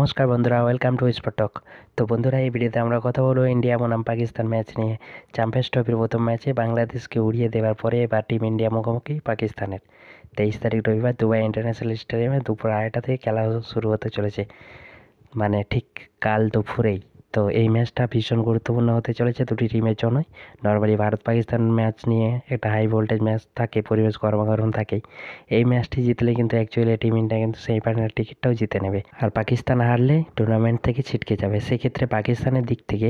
নমস্কার বন্ধুরা, welcome to স্পটক। তো বন্ধুরা, এই ভিডিওতে আমরা কথা বলবো ইন্ডিয়া বনাম পাকিস্তান ম্যাচ নিয়ে। চ্যাম্পিয়ন্স ট্রফির প্রথম ম্যাচে বাংলাদেশকে উড়িয়ে দেওয়ার পরে এবার টিম ইন্ডিয়া মুখোমুখি পাকিস্তানের। 23 তারিখ রবিবার দুবাই ইন্টারন্যাশনাল স্টেডিয়ামে দুপুর 2:30 থেকে খেলা শুরু হতে চলেছে, মানে ঠিক কাল দুপুরেই। তো এই ম্যাচটা ভীষণ গুরুত্বপূর্ণ হতে চলেছে দুটি টিমের জন্যই। নর্মালি ভারত পাকিস্তান ম্যাচ নিয়ে একটা হাই ভোল্টেজ ম্যাচ থাকে, পরিবেশ গরমাগরম থাকেই। এই ম্যাচটি জিতলে কিন্তু অ্যাকচুয়ালি টিম ইন্ডিয়া কিন্তু সেমিফাইনাল টিকিটটাও জিতে নেবে, আর পাকিস্তান হারলে টুর্নামেন্ট থেকে ছিটকে যাবে। সেক্ষেত্রে পাকিস্তানের দিক থেকে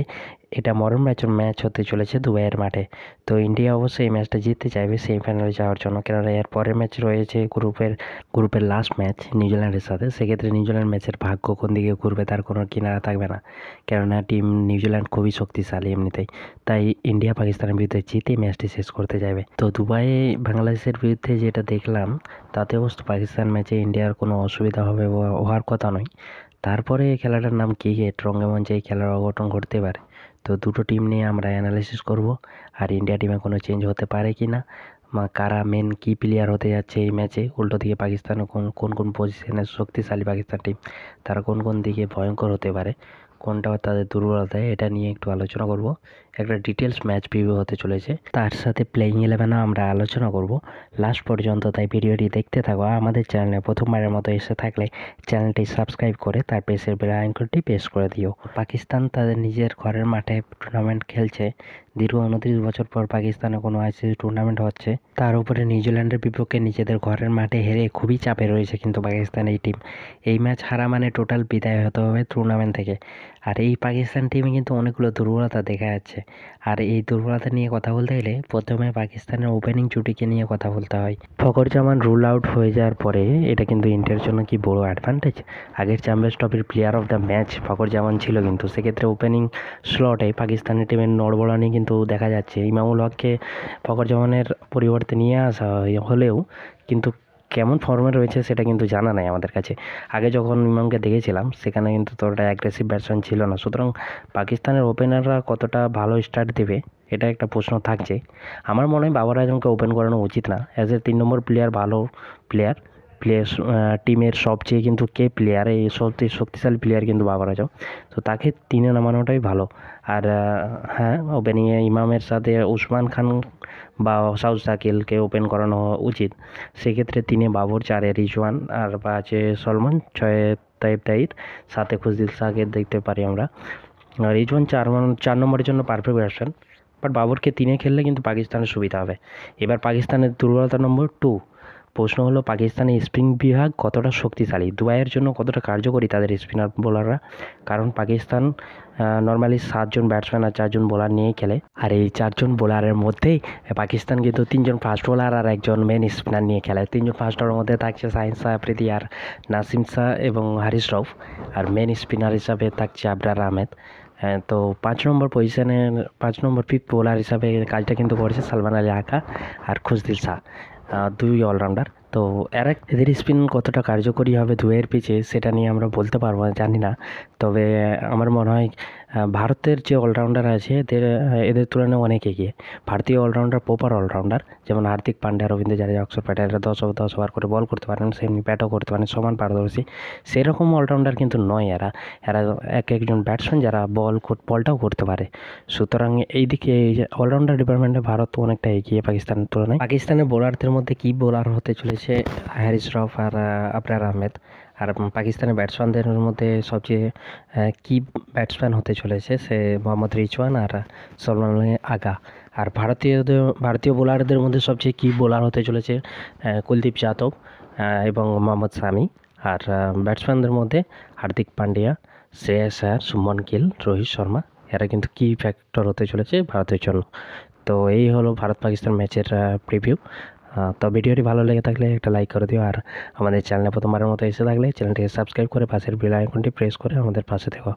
এটা মরণ ম্যাচ হতে চলেছে দুবাইয়ের মাঠে। তো ইন্ডিয়া অবশ্যই এই ম্যাচটা জিততে চাইবে সেমিফাইনালে যাওয়ার জন্য, কেননা এর পরের ম্যাচ রয়েছে গ্রুপের লাস্ট ম্যাচ নিউজিল্যান্ডের সাথে। সেক্ষেত্রে নিউজিল্যান্ড ম্যাচের ভাগ্য কোন দিকে ঘুরবে তার কোনো কিনারা থাকবে না, কেননা টিম নিউজিল্যান্ড খুবই শক্তিশালী এমনিতেই। তাই ইন্ডিয়া পাকিস্তানের বিরুদ্ধে জিতে ম্যাচটি শেষ করতে যাবে। তো দুবাইয়ে বাংলাদেশের বিরুদ্ধে যেটা দেখলাম, তাতে অবশ্য পাকিস্তান ম্যাচে ইন্ডিয়ার কোনো অসুবিধা হবে হওয়ার কথা নয়। তারপরে এই খেলাটার নাম ক্রিকেট, রঙ্গমঞ্চে এই খেলার অঘটন ঘটতে পারে। তো দুটো টিম নিয়ে আমরা অ্যানালাইসিস করব, আর ইন্ডিয়া টিমে কোনো চেঞ্জ হতে পারে কি না, কারা মেন কি প্লেয়ার হতে যাচ্ছে এই ম্যাচে। উল্টো দিকে পাকিস্তানে কোন কোন পজিশনে শক্তিশালী পাকিস্তান টিম, তারা কোন কোন দিকে ভয়ঙ্কর হতে পারে, কোনটা তাদের দুর্বলতা, এটা নিয়ে একটু আলোচনা করব। একটা ডিটেলস ম্যাচ রিভিউ হতে চলেছে, তার সাথে প্লেইং 11ও আমরা আলোচনা করব লাস্ট পর্যন্ত। তাই ভিডিওটি দেখতে থাকো। আমাদের চ্যানেলে প্রথমবারের মতো এসে থাকলে চ্যানেলটি সাবস্ক্রাইব করে তার পেজের বেল আইকনটি প্রেস করে দিও। পাকিস্তান তাদের নিজের ঘরের মাঠে টুর্নামেন্ট খেলছে। দীর্ঘ 29 বছর পর পাকিস্তানে কোনো আইসিসি টুর্নামেন্ট হচ্ছে, তার উপরে নিউজিল্যান্ডের বিপক্ষে নিজেদের ঘরের মাঠে হেরে খুবই চাপে রয়েছে কিন্তু পাকিস্তান এই টিম। এই ম্যাচ হারা মানে টোটাল বিদায় হতে হবে টুর্নামেন্ট থেকে। আর এই পাকিস্তান টিমে কিন্তু অনেকগুলো দুর্বলতা দেখা যাচ্ছে, আর এই দুর্বলতা নিয়ে কথা বলতে গেলে প্রথমে পাকিস্তানের ওপেনিং জুটিকে নিয়ে কথা বলতে হয়। ফখর জামান রুল আউট হয়ে যাওয়ার পরে এটা কিন্তু ইন্ডিয়ার জন্য কি বড় অ্যাডভান্টেজ। আগের চ্যাম্পিয়ন্স ট্রফির প্লেয়ার অফ দ্য ম্যাচ ফখর জামান ছিল, কিন্তু সেক্ষেত্রে ওপেনিং স্লটে পাকিস্তানের টিমের নড়বড়ানি কিন্তু দেখা যাচ্ছে। ইমামুল হককে ফখর জামানের পরিবর্তে নিয়ে আসা হলেও কিন্তু কেমন ফর্মে রয়েছে সেটা কিন্তু জানা নাই আমাদের কাছে। আগে যখন ইমামকে দেখেছিলাম সেখানে কিন্তু ততটা অ্যাগ্রেসিভ ব্যাটসম্যান ছিল না। সুতরাং পাকিস্তানের ওপেনাররা কতটা ভালো স্টার্ট দেবে এটা একটা প্রশ্ন থাকছে। আমার মনে হয় বাবর আজমকে ওপেন করানো উচিত না। অ্যাজ এ 3 নম্বর প্লেয়ার, ভালো প্লেয়ার টিমের সবচেয়ে কিন্তু প্লেয়ার, এই সবচেয়ে শক্তিশালী প্লেয়ার কিন্তু বাবর আজম। তো তাকে 3-এ নামানোটাই ভালো। আর হ্যাঁ, ওপেনিংয়ে ইমামের সাথে উসমান খান বা সাউথ শাকিলকে ওপেন করানো উচিত। সেক্ষেত্রে 3-এ বাবর, 4-এ রিজওয়ান, আর 5-এ সলমান, 6-এ তাইব তাহির, 7-এ খুশদিল শাহকে দেখতে পারি আমরা। রিজওয়ান 4 নম্বরের জন্য পারফেক্ট ব্যাটসম্যান, বাট বাবরকে 3-এ খেললে কিন্তু পাকিস্তানের সুবিধা হবে। এবার পাকিস্তানের দুর্বলতা নম্বর 2। প্রশ্ন হলো পাকিস্তানের স্পিন বিভাগ কতটা শক্তিশালী, দুবাইয়ের জন্য কতটা কার্যকরী তাদের স্পিনার বোলাররা। কারণ পাকিস্তান নর্মালি 7 জন ব্যাটসম্যান আর 4 জন বোলার নিয়েই খেলে, আর এই 4 জন বোলারের মধ্যেই পাকিস্তান কিন্তু 3 জন ফাস্ট বোলার আর 1 জন মেন স্পিনার নিয়ে খেলে। 3 জন ফাস্ট বোলারের মধ্যে থাকছে শাহিন শাহ আফ্রিদি আর নাসিম শাহ এবং হারিস রউফ, আর মেন স্পিনার হিসাবে থাকছে আবরার আহমেদ। তো 5 নম্বর পজিশনে 5 নম্বর ফিফথ বোলার হিসাবে কাজটা কিন্তু করেছে সালমান আলী আকা আর খুশদিল শাহ, 2 অলরাউন্ডার। তো এদের স্পিন কতটা কার্যকরী হবে দুয়ের পিচে সেটা নিয়ে আমরা বলতে পারবো না, জানি না। তবে আমার মনে হয় ভারতের যে অলরাউন্ডার আছে এদের তুলনায় অনেক এগিয়ে। ভারতীয় অলরাউন্ডার প্রপার অলরাউন্ডার, যেমন হার্দিক পান্ডিয়া, রবীন্দ্র জাদেজা, অক্ষর প্যাটেল, এরা 10 ওভার করে বল করতে পারেন, সেমনি ব্যাটও করতে পারেন, সমান পারদর্শী। সেরকম অলরাউন্ডার কিন্তু নয় এরা। একজন ব্যাটসম্যান যারা বলটাও করতে পারে। সুতরাং এইদিকে অলরাউন্ডার ডিপার্টমেন্টে ভারত অনেকটা এগিয়ে পাকিস্তানের তুলনায়। পাকিস্তানের বোলারদের মধ্যে কি বোলার হতে চলেছে হারিস রউফ আর আবরার আহমেদ। আর পাকিস্তানের ব্যাটসম্যানদের মধ্যে সবচেয়ে কি ব্যাটসম্যান হতে চলেছে সে মোহাম্মদ রিজওয়ান আর সলমান আগা। আর ভারতীয় বোলারদের মধ্যে সবচেয়ে কি বোলার হতে চলেছে কুলদীপ যাদব এবং মোহাম্মদ সামি। আর ব্যাটসম্যানদের মধ্যে হার্দিক পান্ডিয়া, শ্রেয়াস আয়ার, শুভমান গিল, রোহিত শর্মা, এরা কিন্তু কি ফ্যাক্টর হতে চলেছে ভারতের জন্য। তো এই হলো ভারত পাকিস্তান ম্যাচের প্রিভিউ। তো ভিডিওটি ভালো লেগে থাকলে একটা লাইক করে দিও, আর আমাদের চ্যানেলে প্রথমবারের মতো এসে থাকলে চ্যানেলটিকে সাবস্ক্রাইব করে পাশের বেল আইকনটি প্রেস করে আমাদের পাশে থেকো।